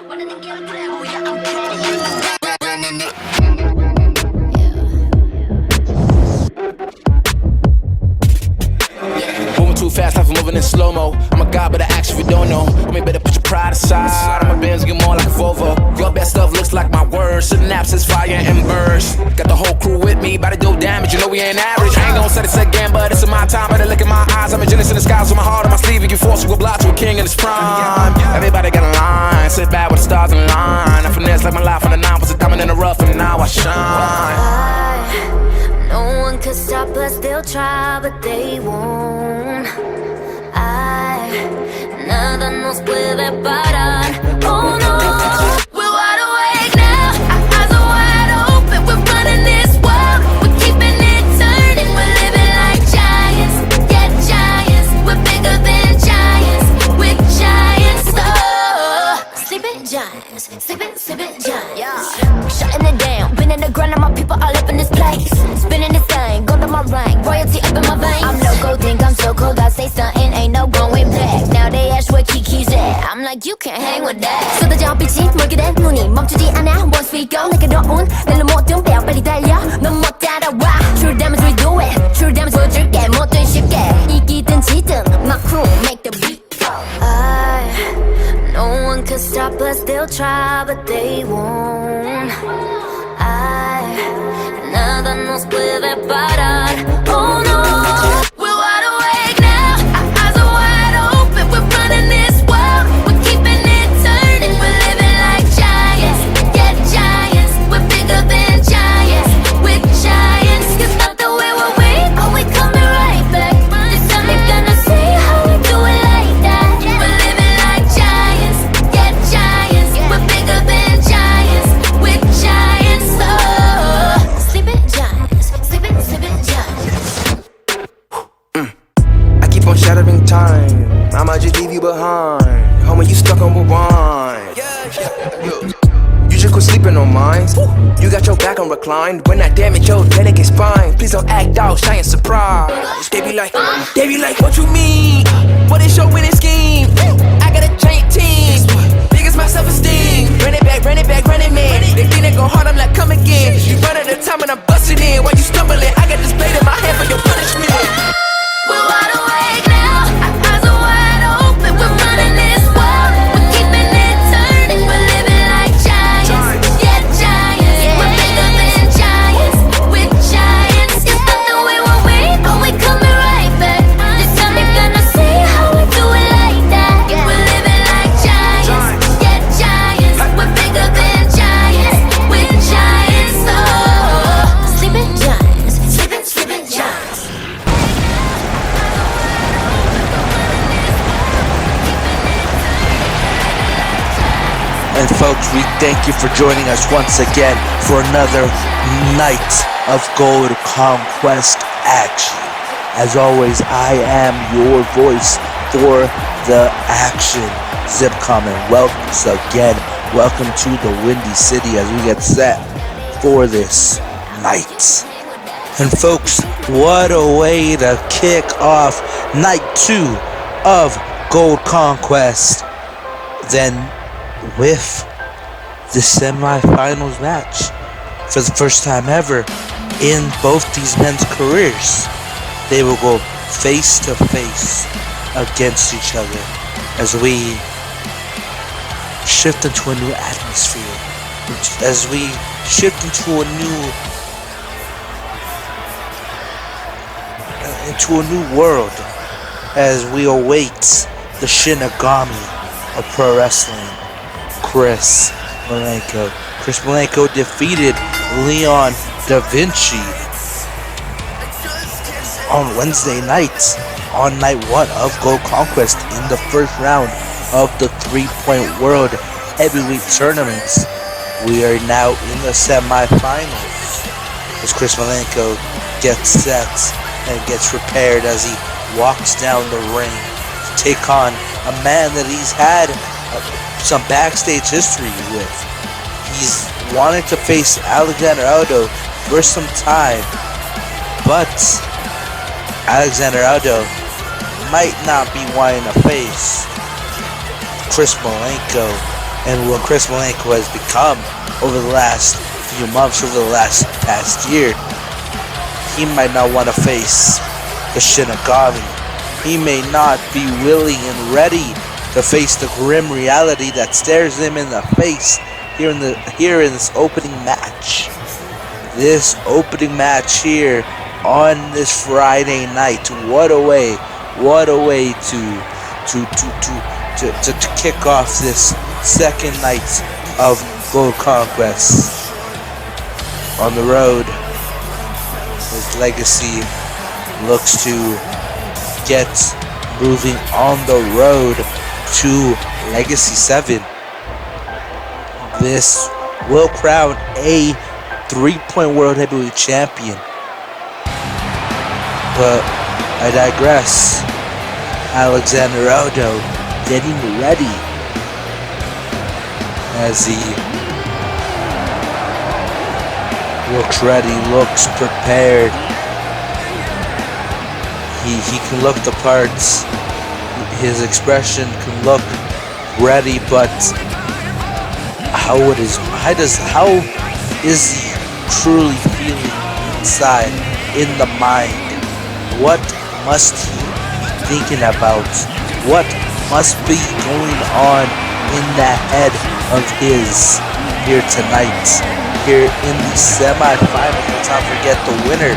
Moving too fast, life moving in slow-mo. I'm a god, but I actually don't know. I mean, better put your pride aside. I'm a Benz, get more like a Volvo. Your best stuff looks like my words. Synapses, fire, and burst. Got the whole crew with me, about to do damage. You know we ain't average. I ain't gonna say this again, but it's in my time. Better look in my eyes. I'm a genius in the skies with my heart on my sleeve. And you force to oblige to a king in his prime. Everybody got a line. Sit back with the stars in line. I finesse like my life on the 9 was a diamond in the rough, and now I shine. No one could stop us, they'll try, but they won't. Nada nos puede parar. Oh no, we're wide awake now. Our eyes are wide open. We're running this world. We're keeping it turning. We're living like giants. Yeah, giants. We're bigger than giants. We're giants. Oh, sleeping giants. Sleeping giants. Yeah. Shutting it down. Been in the grind and my people all up in this place. Spinning this thing. Go to my rank. Royalty up in my veins. I'm loco, think I'm so cold. I say something, ain't no going back. Now they ask where Kiki's at. I'm like, you can't hang with that. 쏟아져 빛이 멀게 된 눈이 멈추지 않아. Once we go, 내게 넣은 내 모든 뼈 빨리 달려. 넌 못 따라와. True damage we do it. True damage 보여줄게. 뭐든 쉽게. 이기든 지든 my crew make the beat go. No one can stop us. They'll try, but they won't. Nada nos puede parar. Oh no, we're wide awake now. Our eyes are wide open. We're running this world. We're keeping it turning. We're living like giants. Yeah, giants. We're bigger than giants. We're giants. It's not the way we're weak. Oh, we coming right back. This time you're gonna see how we do it like that. We're living like giants. Yeah, giants. We're bigger than giants. We're giants. Oh, sleeping giants. Sleeping giants. I keep on shattering time. I might just leave you behind. Homie, you stuck on rewind. You just quit sleeping on mine. You got your back on recline. When I damage your delicate spine, please don't act out, shy and surprise. They be like, what you mean? What is your winning scheme? I got a giant team. Big as my self-esteem. Run it back, running man. They think they go hard, I'm like, come again. You run out of time and I'm busting in. While you stumbling, I got this blade in my hand for your punishment. We're wide awake now. Our eyes are wide open. We're running this world. We're keeping it turning. We're living like giants. Yeah, giants. We're bigger than giants. We're giants. It's not the way we're weak, but we coming right back. This time you're gonna see how we do it like that. We're living like giants. Yeah, giants. We're bigger than giants. We're giants. Oh, sleeping giants. Sleeping giants. And folks, we thank you for joining us once again for another night of Gold Conquest action. As always, I am your voice for the action, Zipcom, and once again, welcome to the Windy City as we get set for this night. And folks, what a way to kick off night 2 of Gold Conquest. Then with the semi-finals match for the first time ever in both these men's careers. They will go face to face against each other as we shift into a new atmosphere, as we shift into a new world, as we await the Shinigami of pro wrestling, Chris Malenko. Chris Malenko defeated Leon Da Vinci on Wednesday night, on night 1 of Gold Conquest in the first round of the 3-Point World Heavyweight Tournament. We are now in the semi-finals as Chris Malenko gets set and gets prepared as he walks down the ring to take on a man that he's had some backstage history with. He's wanted to face Alexander Aldo for some time, but Alexander Aldo might not be wanting to face Chris Malenko and what Chris Malenko has become over the last few months, over the past year, he might not want to face the Shinigami. He may not be willing and ready to face the grim reality that stares him in the face here in this opening match. This opening match here on this Friday night. What a way to kick off this second night of Gold Conquest. On the road, his legacy looks to get moving on the road to Legacy 7. This will crown a 3-point World Heavyweight Champion. But I digress. Alexander Aldo getting ready as he looks ready, looks prepared. He can look the parts. His expression can look ready, but how is he truly feeling inside, in the mind? What must he be thinking about? What must be going on in that head of his here tonight, here in the semi-finals? Let's not forget the winner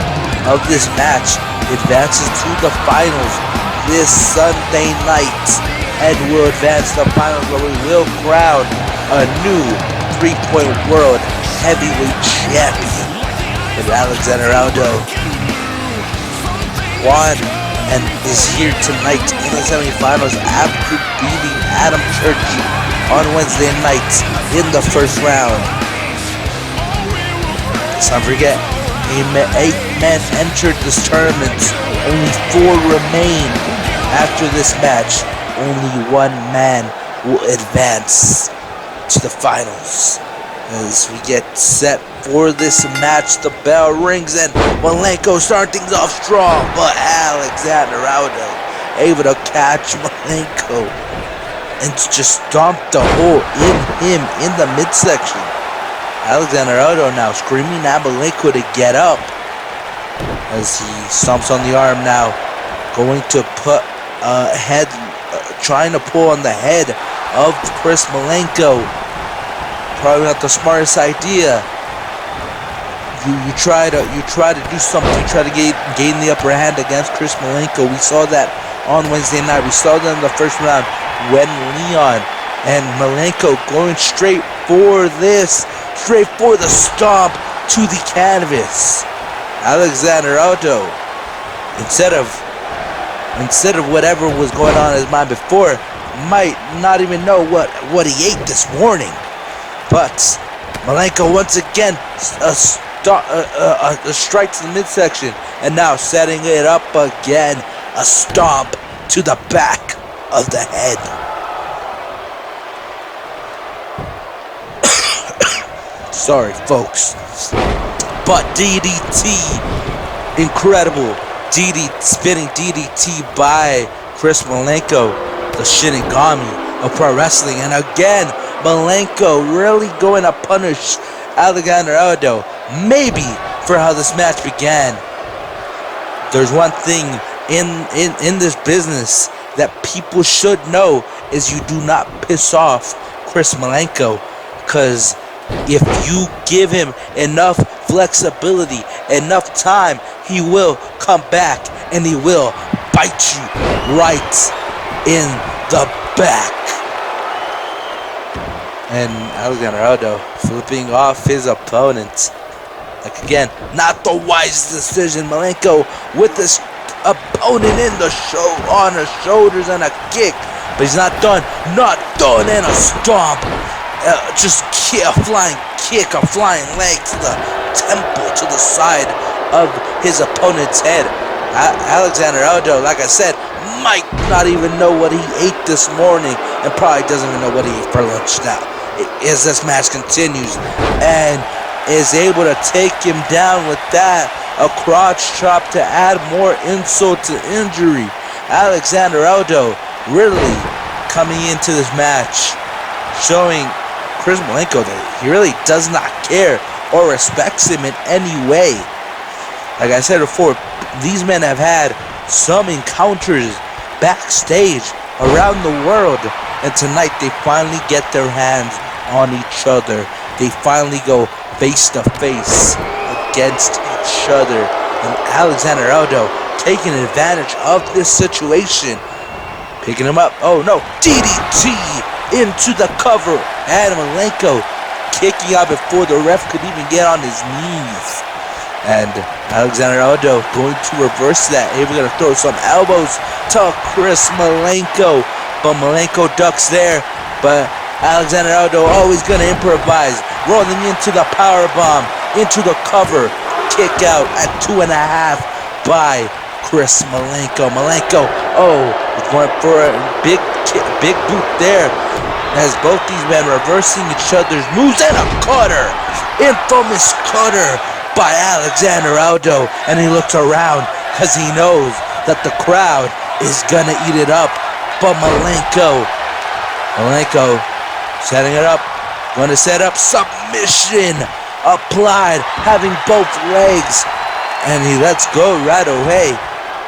of this match advances to the finals this Sunday night and will advance to the finals, where we will crown a new 3-point World Heavyweight Champion. But Alexander Aldo won and is here tonight in the semifinals after beating Adam Church on Wednesday night in the first round. Let's not forget, 8 men entered this tournament. Only 4 remain. After this match, only 1 man will advance to the finals. As we get set for this match, the bell rings and Malenko starting things off strong, but Alexander Aldo able to catch Malenko and just stomp the hole in him in the midsection. Alexander Aldo now screaming at Malenko to get up as he stomps on the arm now, going to put head, trying to pull on the head of Chris Malenko. Probably not the smartest idea. You try to do something, you try to gain the upper hand against Chris Malenko. We saw that on Wednesday night. We saw that in the first round when Leon and Malenko going straight for the stomp to the canvas. Alexander Aldo, instead of whatever was going on in his mind before, might not even know what he ate this morning. But Malenko once again a strike to the midsection, and now setting it up again, a stomp to the back of the head. Sorry, folks. But DDT, incredible spinning DDT by Chris Malenko, the Shinigami of pro wrestling. And again, Malenko really going to punish Alexander Aldo, maybe for how this match began. There's one thing in this business that people should know, is you do not piss off Chris Malenko, because if you give him enough flexibility, enough time, he will come back and he will bite you right in the back. And Alexander Aldo flipping off his opponent. Like, again, not the wisest decision. Malenko with his opponent in the show, on his shoulders, and a kick. But he's not done. Not done. And a stomp. Just a flying kick, a flying leg to the temple, to the side of his opponent's head. Alexander Aldo, like I said, might not even know what he ate this morning, and probably doesn't even know what he ate for lunch now. As this match continues, and is able to take him down with that, a crotch chop to add more insult to injury. Alexander Aldo really coming into this match, showing Chris Malenko that he really does not care or respects him in any way. Like I said before, these men have had some encounters backstage around the world, and tonight they finally get their hands on each other. They finally go face to face against each other, and Alexander Aldo taking advantage of this situation, picking him up. Oh no, DDT into the cover, and Malenko kicking out before the ref could even get on his knees. And Alexander Aldo going to reverse that, able to throw some elbows to Chris Malenko, but Malenko ducks there. But Alexander Aldo always going to improvise, rolling into the power bomb, into the cover, kick out at 2.5 by Chris Malenko. Malenko, he's going for a big boot there, as both these men reversing each other's moves, and a cutter, infamous cutter by Alexander Aldo, and he looks around because he knows that the crowd is gonna eat it up. But Malenko setting it up, gonna set up submission applied, having both legs, and he lets go right away.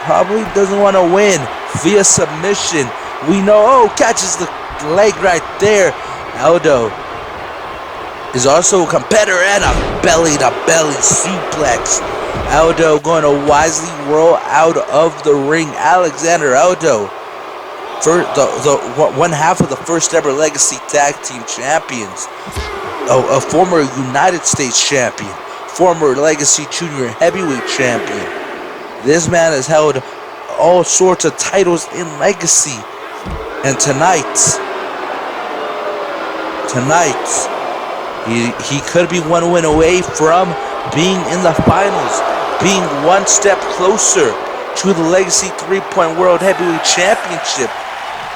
Probably doesn't want to win via submission. We know, catches the leg right there. Aldo is also a competitor, and a belly-to-belly suplex. Aldo going to wisely roll out of the ring. Alexander Aldo, for the one half of the first ever Legacy Tag Team Champions, a former United States champion, former Legacy Junior Heavyweight champion. This man has held all sorts of titles in Legacy, and tonight, he could be one win away from being in the finals, being one step closer to the Legacy 3-Point World Heavyweight Championship.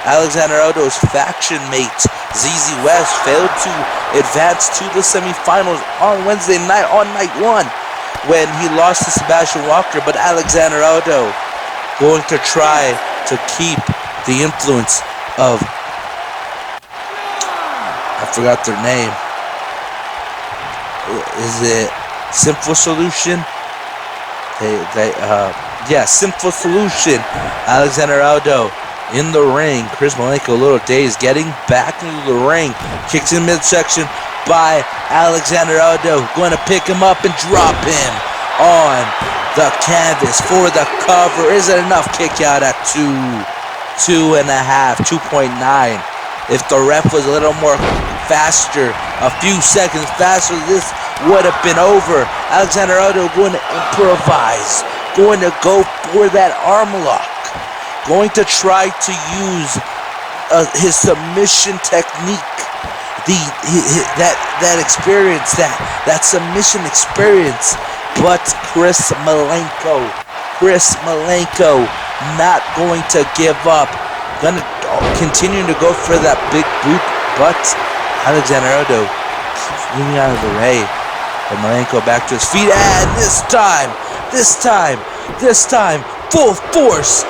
Alexander Aldo's faction mate, ZZ West, failed to advance to the semifinals on Wednesday night, on night one, when he lost to Sebastian Walker. But Alexander Aldo going to try to keep the influence of, I forgot their name. Is it Simple Solution? Simple Solution. Alexander Aldo in the ring. Chris Malenko, a little dazed, getting back into the ring. Kicks in midsection by Alexander Aldo. Going to pick him up and drop him on the canvas for the cover. Is it enough? Kick out at 2.9. If the ref was a little more faster, a few seconds faster, this would have been over. Alexander Aldo going to improvise, going to go for that arm lock, going to try to use his submission technique, that experience, that submission experience. But Chris Malenko not going to give up, gonna continue to go for that big boot, but Alexander Aldo keeps moving out of the way. But Malenko back to his feet, and this time, full force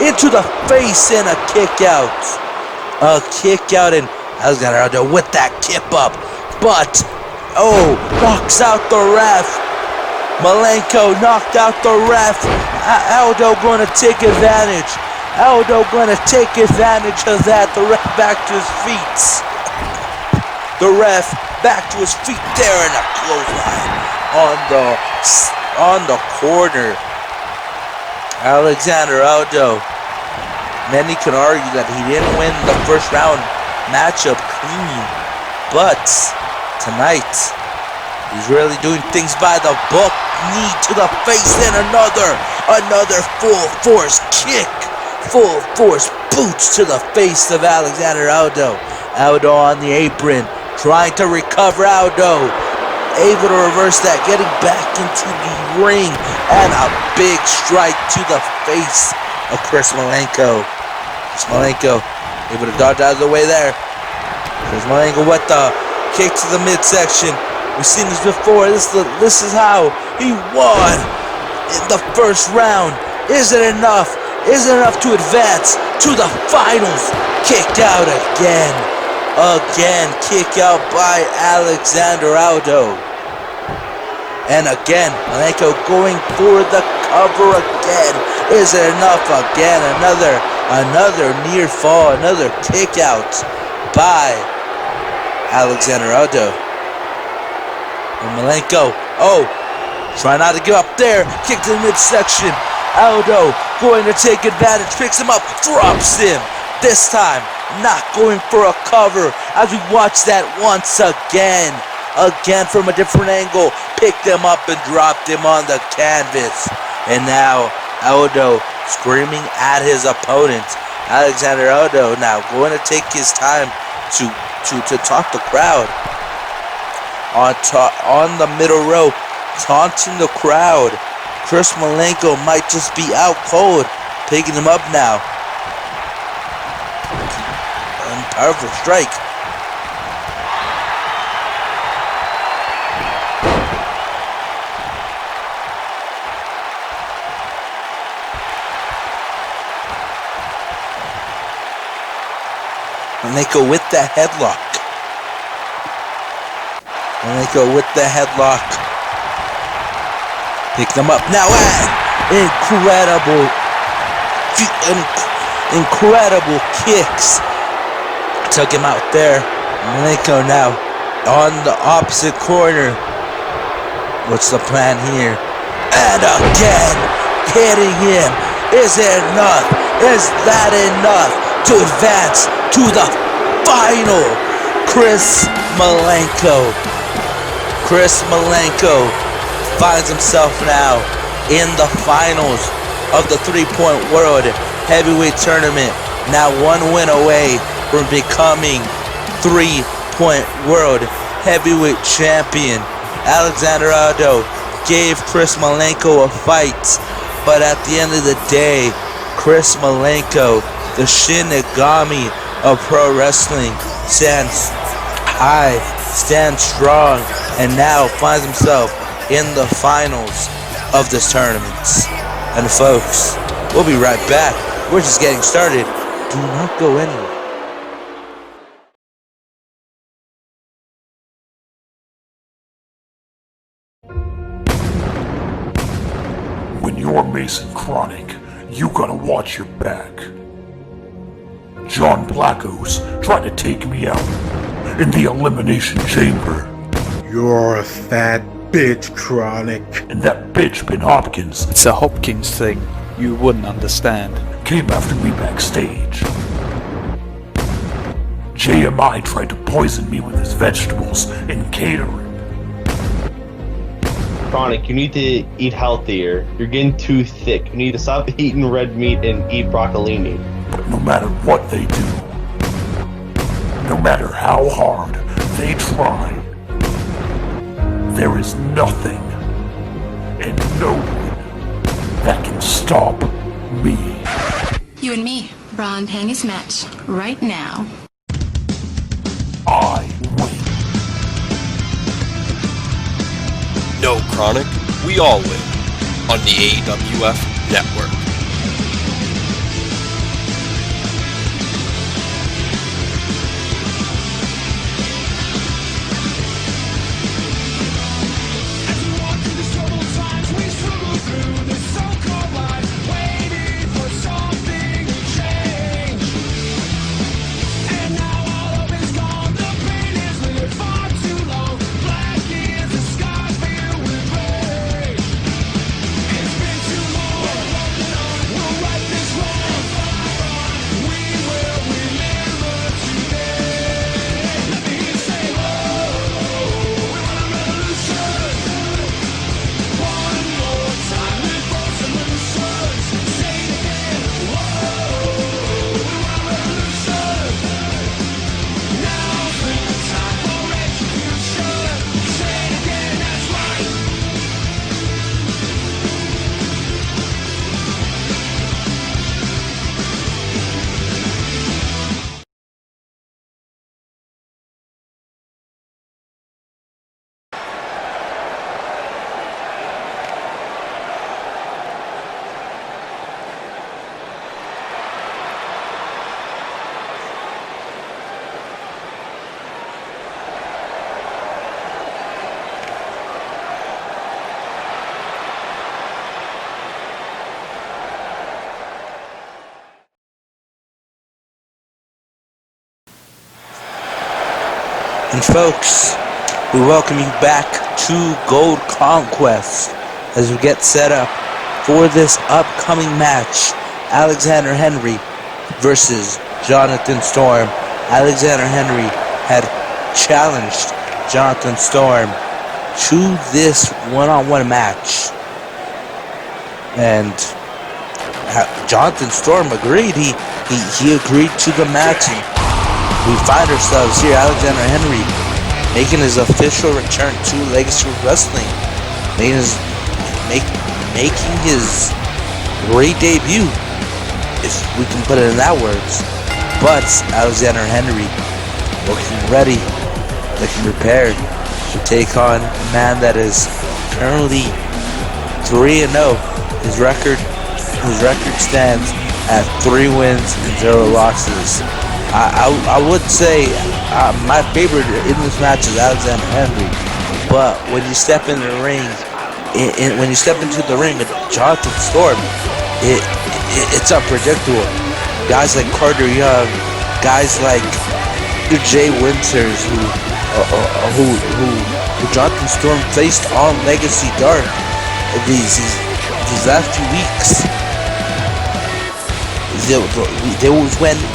into the face, and a kick out, and Alexander Aldo with that kip up, but knocks out the ref. Malenko knocked out the ref. Aldo going to take advantage. of that. The ref back to his feet. There in a clothesline on the corner. Alexander Aldo. Many can argue that he didn't win the first round matchup clean, but tonight he's really doing things by the book. Knee to the face, and another full force kick. Full force boots to the face of Alexander Aldo. Aldo on the apron, trying to recover. Aldo able to reverse that, getting back into the ring, and a big strike to the face of Chris Malenko. Able to dodge out of the way there. Chris Malenko with the kick to the midsection. We've seen this before. This is how he won in the first round. Is it enough? Is it enough to advance to the finals? Kicked out again. Again, kick out by Alexander Aldo. And again, Malenko going for the cover again. Is it enough? Again, another near fall, another kick out by Alexander Aldo. And Malenko, try not to give up there. Kick to the midsection. Aldo going to take advantage, picks him up, drops him. This time, not going for a cover as we watch that once again. Again from a different angle, picked him up and dropped him on the canvas. And now Aldo screaming at his opponent. Alexander Aldo now going to take his time to taunt the crowd. On the middle row, taunting the crowd. Chris Malenko might just be out cold. Picking him up now. Powerful strike. Malenko with the headlock. Malenko with the headlock. Pick them up now, and incredible kicks. Took him out there. Malenko now on the opposite corner. What's the plan here? And again, hitting him. Is it enough? Is that enough to advance to the final? Chris Malenko finds himself now in the finals of the 3-Point World Heavyweight Tournament. Now one win away from becoming 3-Point World Heavyweight Champion. Alexander Aldo gave Chris Malenko a fight, but at the end of the day, Chris Malenko, the Shinigami of pro wrestling, stands high, stands strong, and now finds himself in the finals of this tournament. And folks, we'll be right back. We're just getting started. Do not go anywhere. When you're Mason Chronic, you gotta watch your back. John Blacko's tried to take me out in the Elimination Chamber. You're a fat bitch, Chronic. And that bitch Ben Hopkins It's a Hopkins thing. You wouldn't understand. came after me backstage. JMI tried to poison me with his vegetables and catering. Chronic, you need to eat healthier. You're getting too thick. You need to stop eating red meat and eat broccolini. But no matter what they do, no matter how hard they try, there is nothing and no one that can stop me. You and me, bra and panties match right now. I win. No, Chronic, we all win on the AWF Network. And folks, we welcome you back to Gold Conquest as we get set up for this upcoming match. Alexander Henry versus Jonathan Storm. Alexander Henry had challenged Jonathan Storm to this one-on-one match. And Jonathan Storm agreed. He agreed to the match. And we find ourselves here, Alexander Henry making his official return to Legacy Wrestling, making his great debut, if we can put it in that words. But Alexander Henry looking ready, looking prepared to take on a man that is currently 3-0. His record stands at 3 wins and 0 losses. I would say my favorite in this match is Alexander Henry, but when you step in the ring, when you step into the ring with Jonathan Storm, it's unpredictable. Guys like Carter Young, guys like Jay Winters, who Jonathan Storm faced on Legacy Dark these last few weeks.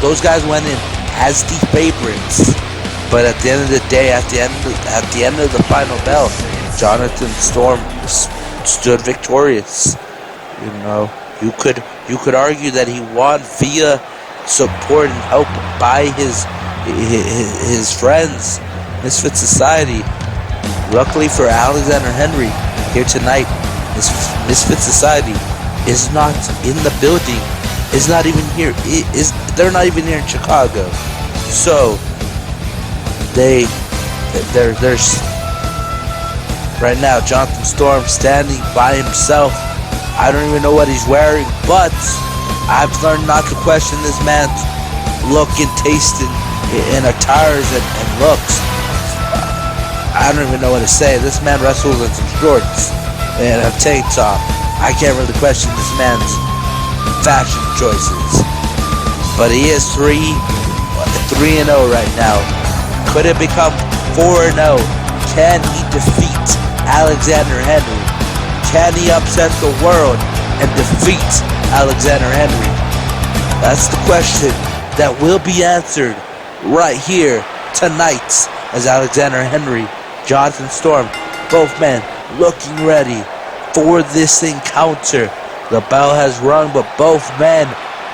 Those guys went in as the favorites, but at the end of the day, at the end of the final bell, Jonathan Storm stood victorious. You know, you could argue that he won via support and help by his friends, Misfit Society. Luckily for Alexander Henry, here tonight, Misfit Society is not in the building. Is not even here. They're not even here in Chicago. So there's right now Jonathan Storm standing by himself. I don't even know what he's wearing, but I've learned not to question this man's look and taste in attires and looks. I don't even know what to say. This man wrestles in some shorts and a tank top. I can't really question this man's fashion choices, but he is 3-0 right now. Could it become 4-0? Can he defeat Alexander Henry? Can he upset the world and defeat Alexander Henry? That's the question that will be answered right here tonight as Alexander Henry, Jonathan Storm, both men looking ready for this encounter. The bell has rung, but both men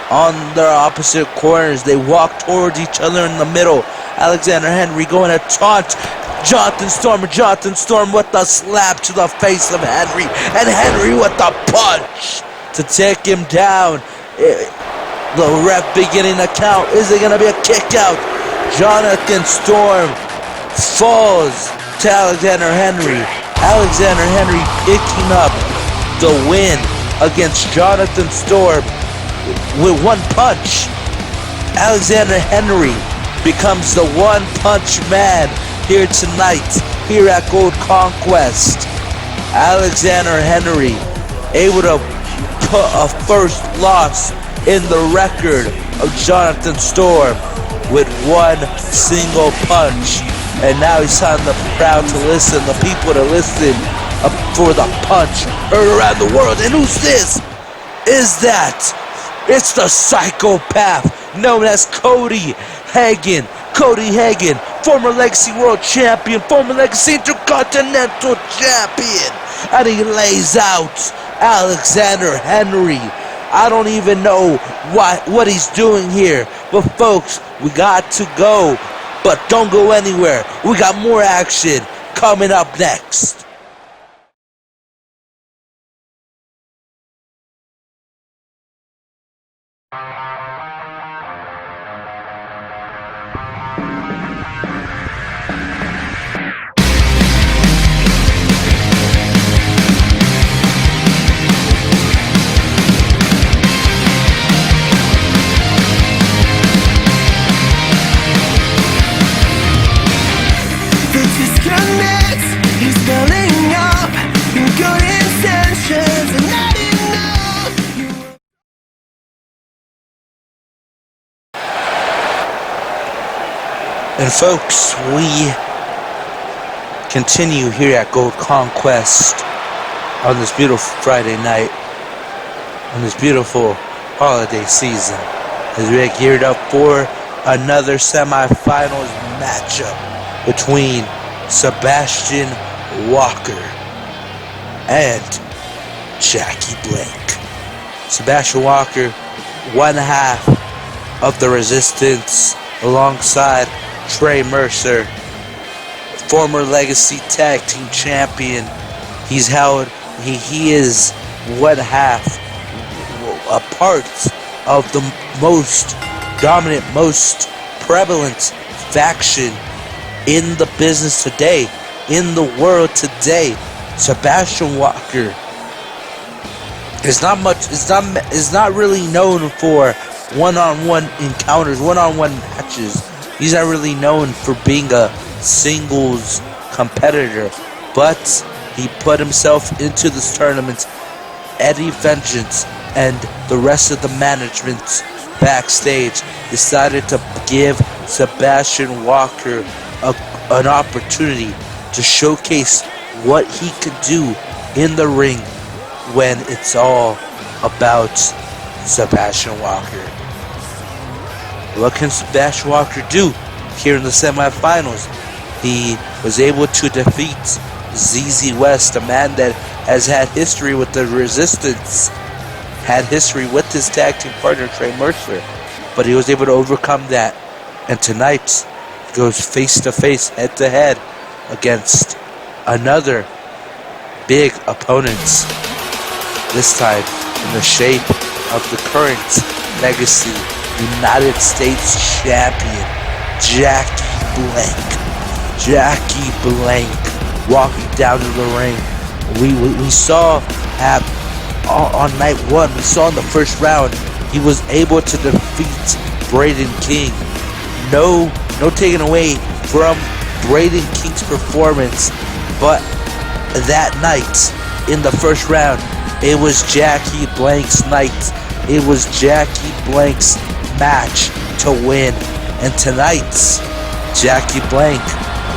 on their opposite corners. They walk towards each other in the middle. Alexander Henry going to taunt Jonathan Storm. Jonathan Storm with the slap to the face of Henry. And Henry with the punch to take him down. The ref beginning to count. Is it going to be a kick out? Jonathan Storm falls to Alexander Henry. Alexander Henry picking up the win against Jonathan Storm with one punch. Alexander Henry becomes the one-punch man here tonight, here at Gold Conquest. Alexander Henry able to put a first loss in the record of Jonathan Storm with one single punch. And now he's telling the crowd to listen, the people to listen for the punch heard around the world. And who's this? Is that? It's the psychopath known as Cody Hagen. Cody Hagen, former Legacy World Champion, former Legacy Intercontinental Champion. And he lays out Alexander Henry. I don't even know what he's doing here. But folks, we got to go. But don't go anywhere. We got more action coming up next. And folks, we continue here at Gold Conquest on this beautiful Friday night, on this beautiful holiday season, as we get geared up for another semifinals matchup between Sebastian Walker and Jackie Blank. Sebastian Walker, one half of the Resistance, alongside Trey Mercer, former Legacy Tag Team Champion. He is one half, a part of the most dominant, most prevalent faction in the business today, in the world today. Sebastian Walker is not really known for one-on-one encounters, one-on-one matches. He's not really known for being a singles competitor, but he put himself into this tournament. Eddie Vengeance and the rest of the management backstage decided to give Sebastian Walker an opportunity to showcase what he could do in the ring when it's all about Sebastian Walker. What can Sebastian Walker do here in the semifinals? He was able to defeat ZZ West, a man that has had history with the Resistance, had history with his tag team partner Trey Mercer, but he was able to overcome that. And tonight, he goes face to face, head to head, against another big opponent. This time in the shape of the current Legacy United States Champion, Jackie Blank. Jackie Blank walking down to the ring. We saw on night one, we saw in the first round, he was able to defeat Braden King. No taking away from Braden King's performance, but that night in the first round, it was Jackie Blank's night. It was Jackie Blank's match to win. And tonight, Jackie Blank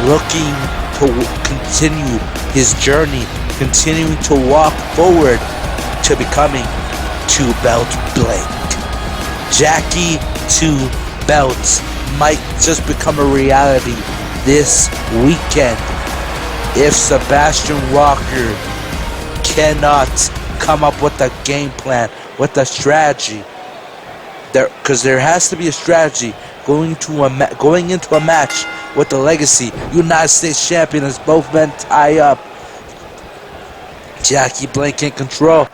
looking to continue his journey, continuing to walk forward to becoming two-belt Blank. Jackie 2 belts might just become a reality this weekend if Sebastian Walker cannot come up with a game plan, with a strategy. Because there has to be a strategy going into a match with the Legacy United States Champion as both men tie up. Jackie Blank in control.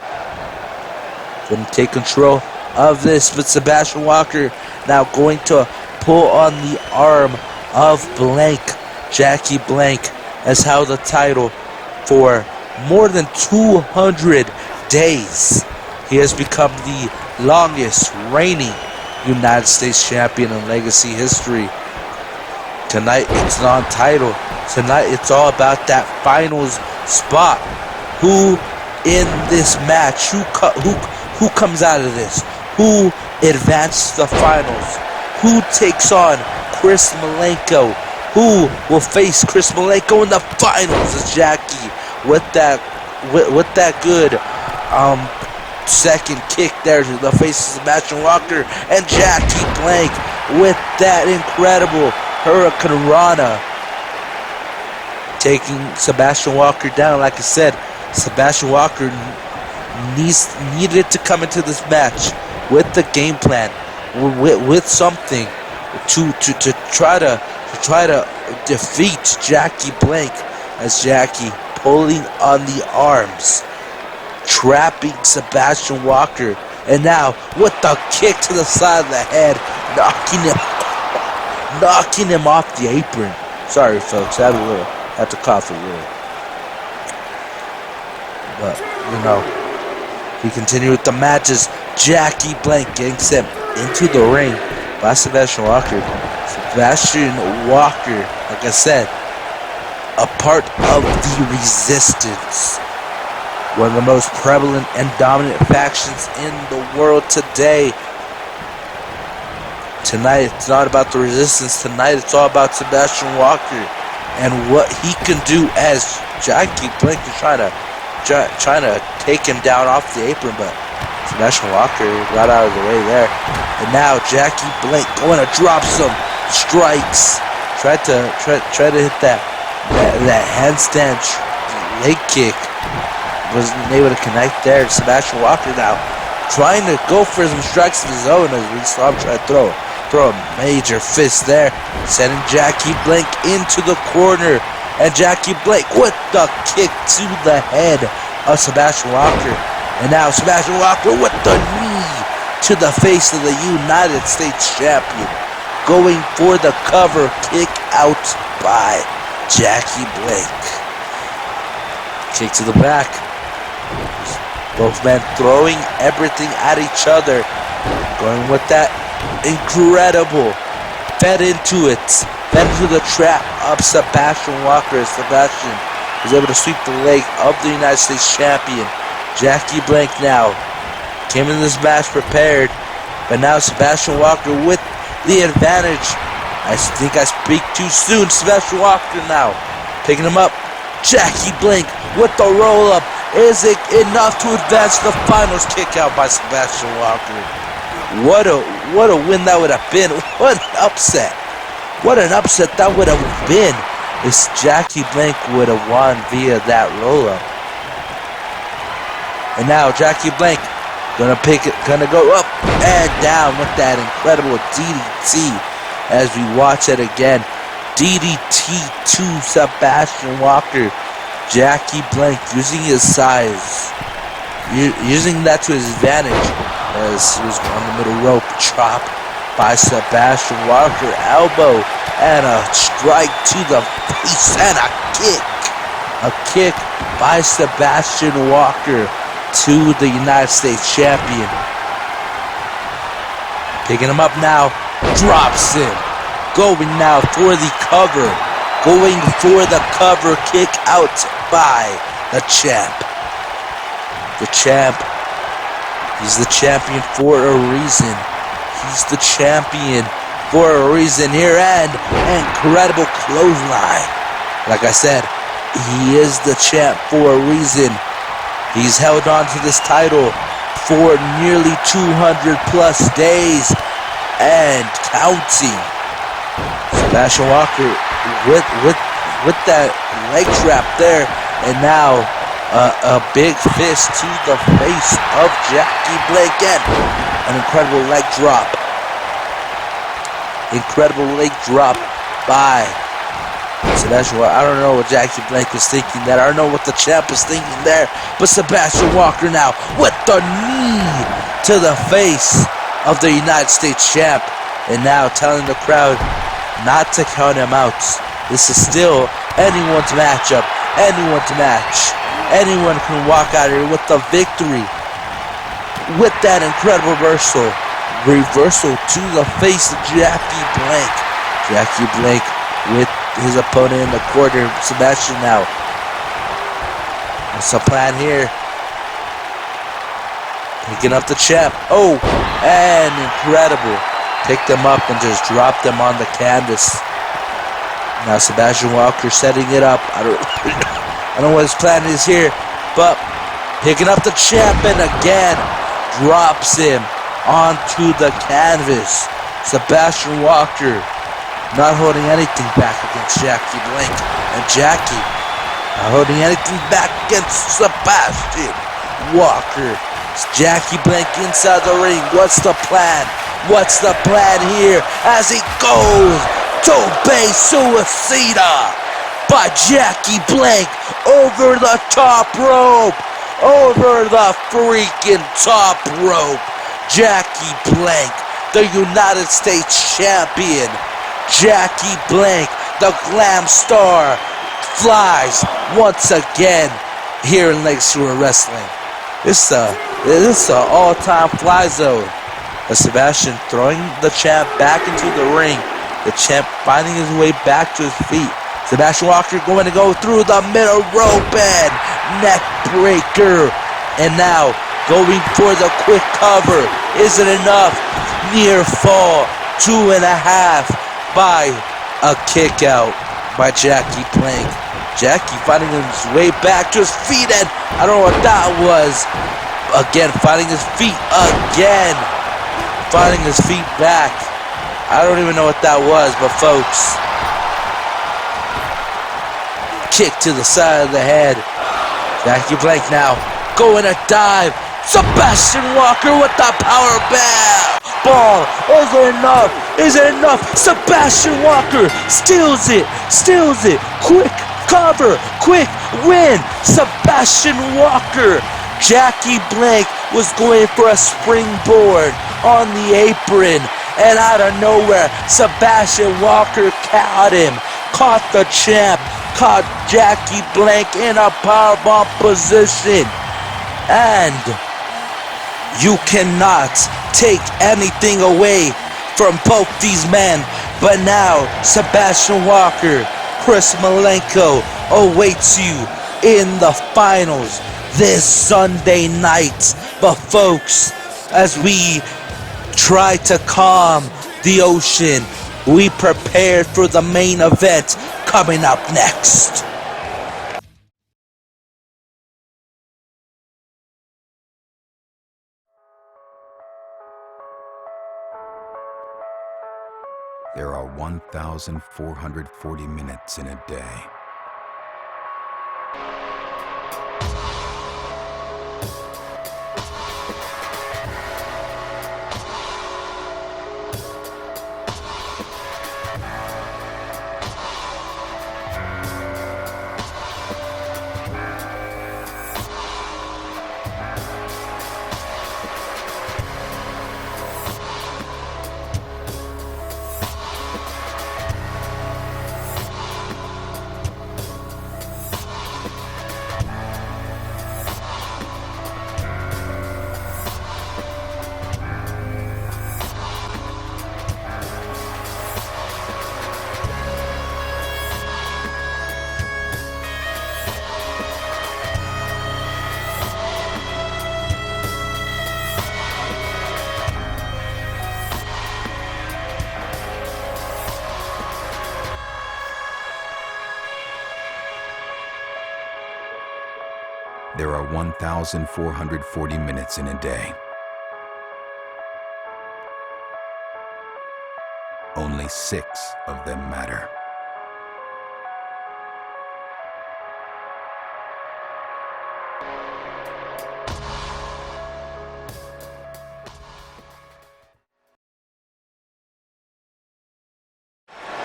Going to take control of this with Sebastian Walker now going to pull on the arm of Blank. Jackie Blank has held the title for more than 200 days. He has become the longest reigning United States Champion in Legacy history. Tonight it's non-title. Tonight it's all about that finals spot. Who in this match? Who comes out of this? Who advances to the finals? Who takes on Chris Malenko? Who will face Chris Malenko in the finals? As Jackie with that good second kick there to the face of Sebastian Walker, and Jackie Blank with that incredible Hurricane Rana, taking Sebastian Walker down. Like I said, Sebastian Walker needed to come into this match with the game plan, with something to try to defeat Jackie Blank, as Jackie pulling on the arms, trapping Sebastian Walker, and now with the kick to the side of the head, knocking him off the apron. Sorry, folks, I had to cough a little. But we continue with the matches. Jackie Blank getting sent into the ring by Sebastian Walker. Sebastian Walker, like I said, a part of the Resistance, one of the most prevalent and dominant factions in the world today. Tonight it's not about the Resistance. Tonight it's all about Sebastian Walker. and what he can do as Jackie Blake is trying to take him down off the apron, but Sebastian Walker got out of the way there. And now Jackie Blake going to drop some strikes. Try to hit that handstand leg kick. Wasn't able to connect there. Sebastian Walker now trying to go for some strikes of his own as we saw him try to throw a major fist there, sending Jackie Blake into the corner. And Jackie Blake with the kick to the head of Sebastian Walker. And now Sebastian Walker with the knee to the face of the United States champion. Going for the cover, kick out by Jackie Blake. Kick to the back. Both men throwing everything at each other. Going with that incredible. Fed into it. Fed into the trap of Sebastian Walker. Sebastian is able to sweep the leg of the United States champion. Jackie Blake now came in this match prepared. But now Sebastian Walker with the advantage. I think I speak too soon. Sebastian Walker now picking him up. Jackie Blake with the roll up. Is it enough to advance the finals? Kick out by Sebastian Walker. What a win that would have been. What an upset. What an upset that would have been if Jackie Blake would have won via that roll up. And now Jackie Blake gonna go up and down with that incredible DDT as we watch it again. DDT to Sebastian Walker. Jackie Blake using his size, using that to his advantage as he was on the middle rope. Chop by Sebastian Walker. Elbow and a strike to the face and a kick. A kick by Sebastian Walker to the United States champion. Picking him up now. Drops him. Going now for the cover. Going for the cover, kick out by the champ. The champ, he's the champion for a reason. He's the champion for a reason here, and incredible clothesline. Like I said, he is the champ for a reason. He's held on to this title for nearly 200 plus days and counting. Sebastian Walker with that leg trap there, and now a big fist to the face of Jackie Blake, and an incredible leg drop. Incredible leg drop by Sebastian Walker. I don't know what Jackie Blake was thinking there. I don't know what the champ was thinking there, but Sebastian Walker now with the knee to the face of the United States champ, and now telling the crowd not to count him out. This is still anyone's matchup, anyone's match. Anyone can walk out here with the victory. With that incredible reversal to the face of Jackie Blake. Jackie Blake with his opponent in the corner. Sebastian now. What's the plan here? Picking up the champ. Oh, and incredible. Picked them up and just dropped them on the canvas. Now Sebastian Walker setting it up. I don't know what his plan is here, but picking up the champ and again drops him onto the canvas. Sebastian Walker not holding anything back against Jackie Blake, and Jackie not holding anything back against Sebastian Walker. It's Jackie Blake inside the ring. What's the plan? What's the plan here as he goes to base suicida by Jackie Blake over the top rope, over the freaking top rope. Jackie Blake, the United States champion. Jackie Blake, the glam star, flies once again here in Lake Shore Wrestling. This is an all-time fly zone. Sebastian throwing the champ back into the ring. The champ finding his way back to his feet. Sebastian Walker going to go through the middle rope and neck breaker. And now going for the quick cover. Is it enough? Near fall. 2.5 by a kick out. by Jackie Blank. Jackie finding his way back to his feet, and I don't know what that was. Again, finding his feet again. Finding his feet back. I don't even know what that was, but folks, kick to the side of the head. Jackie Blank now going to dive. Sebastian Walker with the power ball. Is it enough? Is it enough? Sebastian Walker steals it. Quick cover. Quick win. Sebastian Walker. Jackie Blank was going for a springboard on the apron, and out of nowhere, Sebastian Walker caught him. Caught the champ. Caught Jackie Blank in a powerbomb position. And you cannot take anything away from both these men. But now, Sebastian Walker, Chris Malenko awaits you in the finals this Sunday night. But folks, as we try to calm the ocean, we prepare for the main event coming up next. There are 1,440 minutes in a day. There are 1,440 minutes in a day. Only 6 of them matter.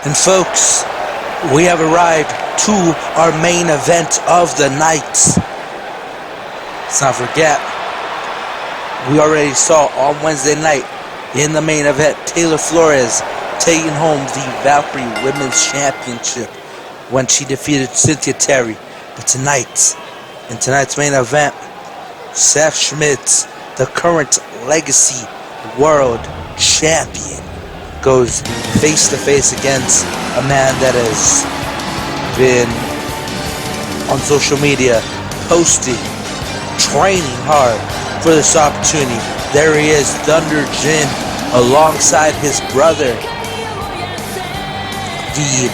And folks, we have arrived to our main event of the night. Let's not forget, we already saw on Wednesday night in the main event Taylor Flores taking home the Valkyrie Women's Championship when she defeated Cynthia Terry. But tonight, in tonight's main event, Seth Schmitz, the current Legacy World Champion, goes face to face against a man that has been on social media posting, training hard for this opportunity. There he is, Thunder Jin, alongside his brother, the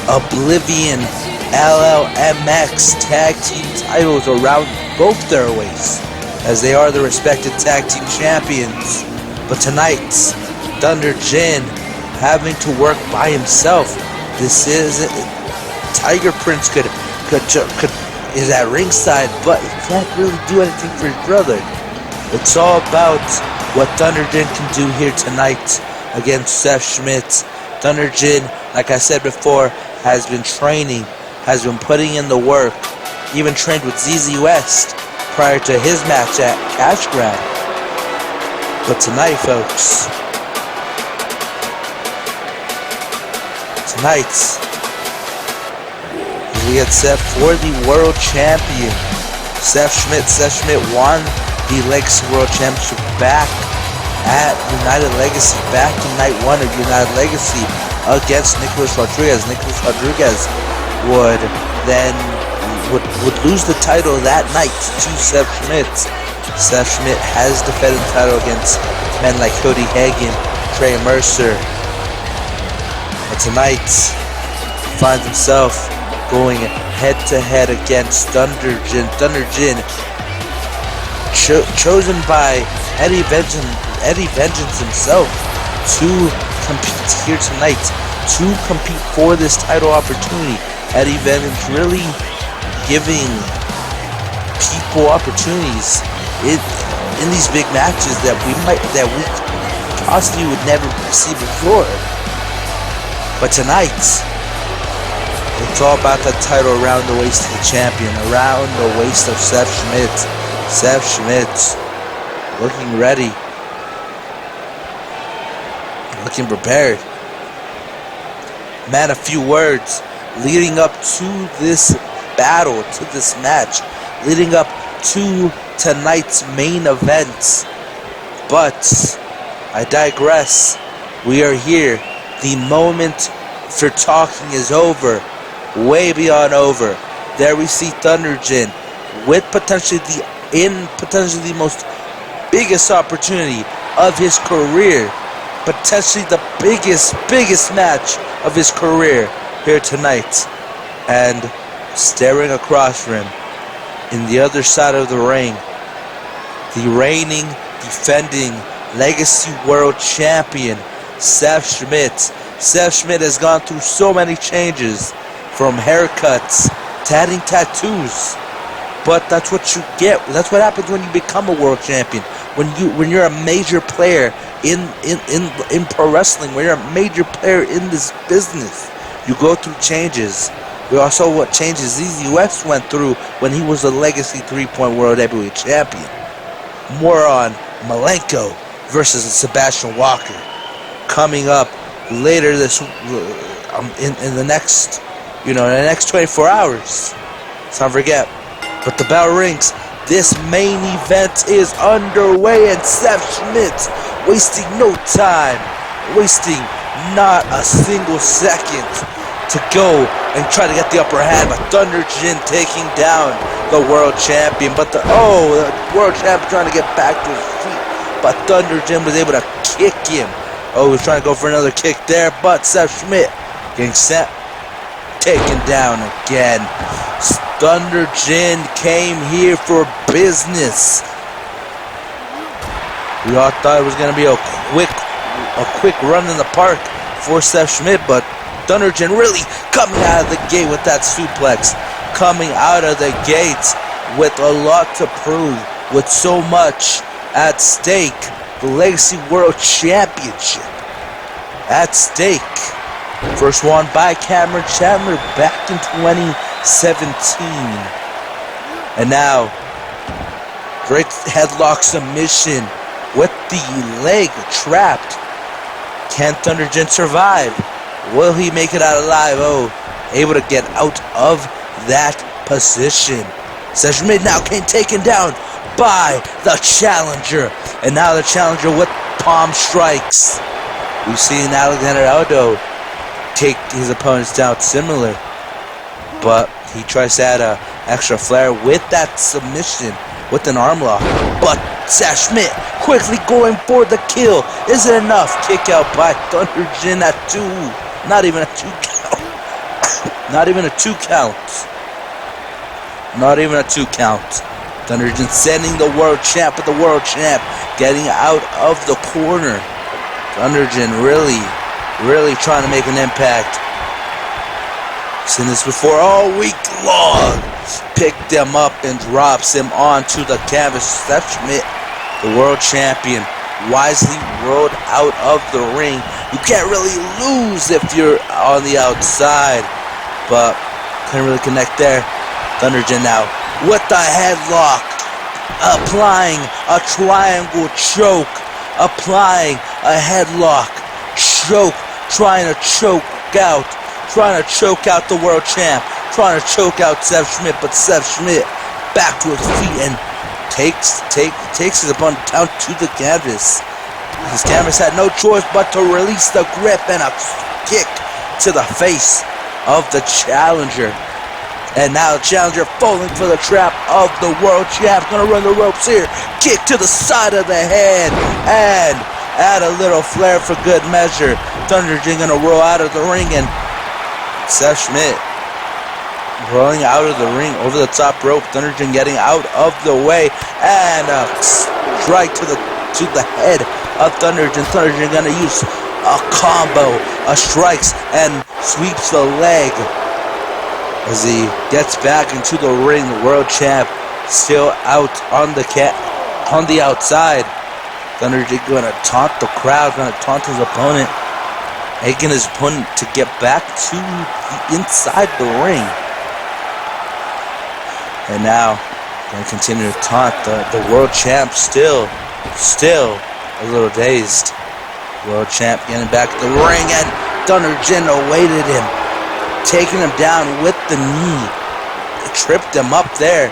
Oblivion LLMX tag team titles around both their waists, as they are the respective tag team champions. But tonight, Thunder Jin having to work by himself. This is Tiger Prince could is at ringside, but he can't really do anything for his brother. It's all about what Thunder Jin can do here tonight against Seth Schmitz. Thunder Jin, like I said before, has been training, has been putting in the work, even trained with ZZ West prior to his match at Cash Grab. But tonight, folks, we get set for the World Champion, Seth Schmidt. Seth Schmidt won the Legacy World Championship back at United Legacy, back in night 1 of United Legacy against Nicholas Rodriguez. Nicholas Rodriguez would lose the title that night to Seth Schmidt. Seth Schmidt has defended the title against men like Cody Hagan, Trey Mercer. But tonight, finds himself going head-to-head against Thunder Jin. Thunder Jin, chosen by Eddie Vengeance himself to compete here tonight, to compete for this title opportunity. Eddie Vengeance really giving people opportunities in these big matches that we possibly would never see before. But tonight, it's all about that title around the waist of the champion, around the waist of Seth Schmidt. Seth Schmidt looking ready, looking prepared. Man, a few words leading up to this battle, to this match, leading up to tonight's main event. But I digress. We are here. The moment for talking is over. Way beyond over. There we see Thunder Jin with potentially the most biggest opportunity of his career. Potentially the biggest match of his career here tonight. And staring across from him, in the other side of the ring, the reigning, defending Legacy World Champion, Seth Schmidt. Seth Schmidt has gone through so many changes, from haircuts to adding tattoos. But that's what you get. That's what happens when you become a world champion. When you're a major player in pro wrestling, when you're a major player in this business, you go through changes. We all saw what changes ZZ West went through when he was a Legacy 3-point World Heavyweight Champion. More on Malenko versus Sebastian Walker coming up later this in the next 24 hours. Let's not forget. But the bell rings. This main event is underway, and Seth Schmidt wasting no time, wasting not a single second to go and try to get the upper hand. But Thunder Jin taking down the world champion. But the world champion trying to get back to his feet. But Thunder Jin was able to kick him. Oh, he was trying to go for another kick there, but Seth Schmidt getting set, taken down again. Thunder Jin came here for business. We all thought it was going to be a quick run in the park for Seth Schmidt, but Thunder Jin really coming out of the gate with that suplex, coming out of the gate with a lot to prove, with so much at stake. The Legacy World Championship at stake. First won by Cameron Chandler back in 2017. And now, great headlock submission with the leg trapped. Can Thunder Jin survive? Will he make it out alive? Oh, able to get out of that position. Seth Schmidt now came taken down by the challenger. And now the challenger with palm strikes. We've seen Alexander Aldo take his opponents down similar, but he tries to add an extra flair with that submission with an arm lock. But Seth Schmidt quickly going for the kill. Is it enough? Kick out by Thunder Jin at 2. Not even a 2 count. Not even a 2 count. Not even a 2 count. Thunder Jin sending the world champ, but the world champ getting out of the corner. Thunder Jin really trying to make an impact. Seen this before all week long. Picked him up and drops him onto the canvas. Seth Schmidt, the world champion, wisely rolled out of the ring. You can't really lose if you're on the outside, but couldn't really connect there. Thunder Jin now with the headlock, applying a triangle choke, applying a headlock, choke, trying to choke out the world champ, trying to choke out Seth Schmidt, but Seth Schmidt back to his feet and takes his opponent down to the canvas. His canvas had no choice but to release the grip and a kick to the face of the challenger. And now the challenger falling for the trap of the world champ. Gonna run the ropes here. Kick to the side of the head. And add a little flair for good measure. Thunder Jin gonna roll out of the ring and Seth Schmidt rolling out of the ring over the top rope. Thunderjin getting out of the way, and a strike to the head of Thunderjin. Thunderjin gonna use a combo, a strikes, and sweeps the leg as he gets back into the ring. The world champ still out on the outside. Thunderjin gonna taunt the crowd, gonna taunt his opponent, making his opponent to get back to the inside the ring. And now, gonna continue to taunt the world champ, still a little dazed. World champ getting back to the ring, and Thunderjin awaited him, taking him down with the knee. It tripped him up there.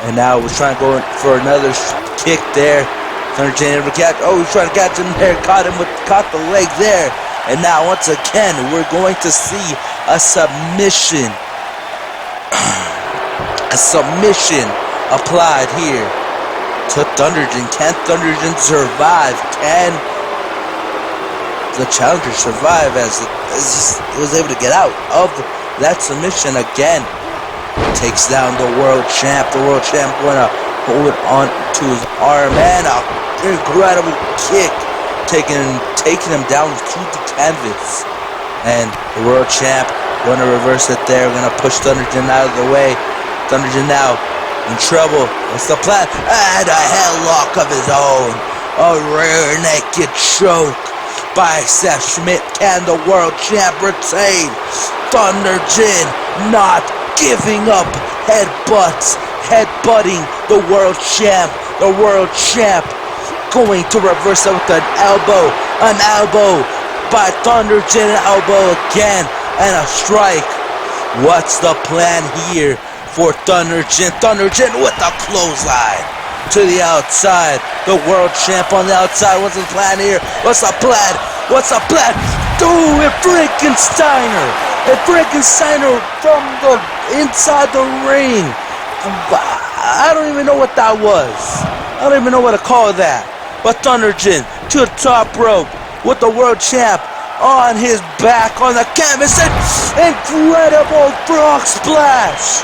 And now was trying to go for another kick there. Thunderjin able to catch. Oh, he's trying to catch him there. Caught the leg there. And now once again, we're going to see a submission. A submission applied here to Thunderjin. Can Thunderjin survive? Can the challenger survive as he was able to get out of that submission again? Takes down the world champ. The world champ going to hold on to his arm, and an incredible kick, taking him down to the canvas. And the world champ going to reverse it there. Going to push Thunderjin out of the way. Thunderjin now in trouble. What's the plan? And a headlock of his own. A rear naked choke by Seth Schmidt. Can the world champ retain? Thunderjin not giving up. Headbutting the world champ. The world champ going to reverse it with an elbow. An elbow by Thunderjin. An elbow again. And a strike. What's the plan here for Thunderjin? Thunderjin with a clothesline to the outside. The world champ on the outside. What's the plan here? What's the plan? What's the plan? Ooh, a Frankensteiner. A Frankensteiner from the inside the ring. I don't even know what that was. I don't even know what to call that. But Thunderjin to the top rope with the world champ on his back on the canvas. And incredible frog splash.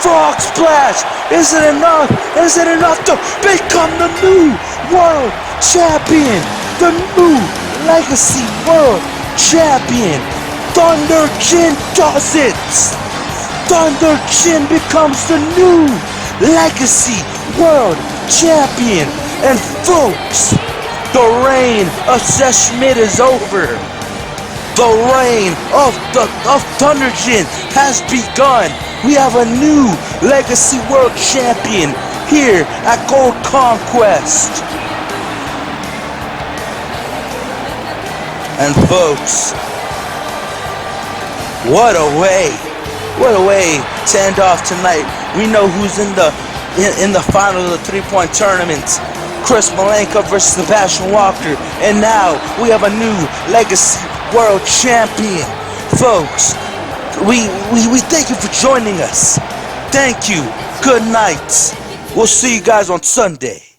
Frog splash. Is it enough? Is it enough to become the new world champion? The new legacy world champion. Thunderjin does it. Thunderjin becomes the new legacy world champion. And folks, the reign of Seth Schmidt is over. The reign of Thunderjin has begun. We have a new legacy world champion here at Gold Conquest. And folks, what a way to end off tonight. We know who's in the final of the 3-point tournament. Chris Malenko versus Sebastian Walker. And now we have a new legacy world champion. Folks, we thank you for joining us. Thank you. Good night. We'll see you guys on Sunday.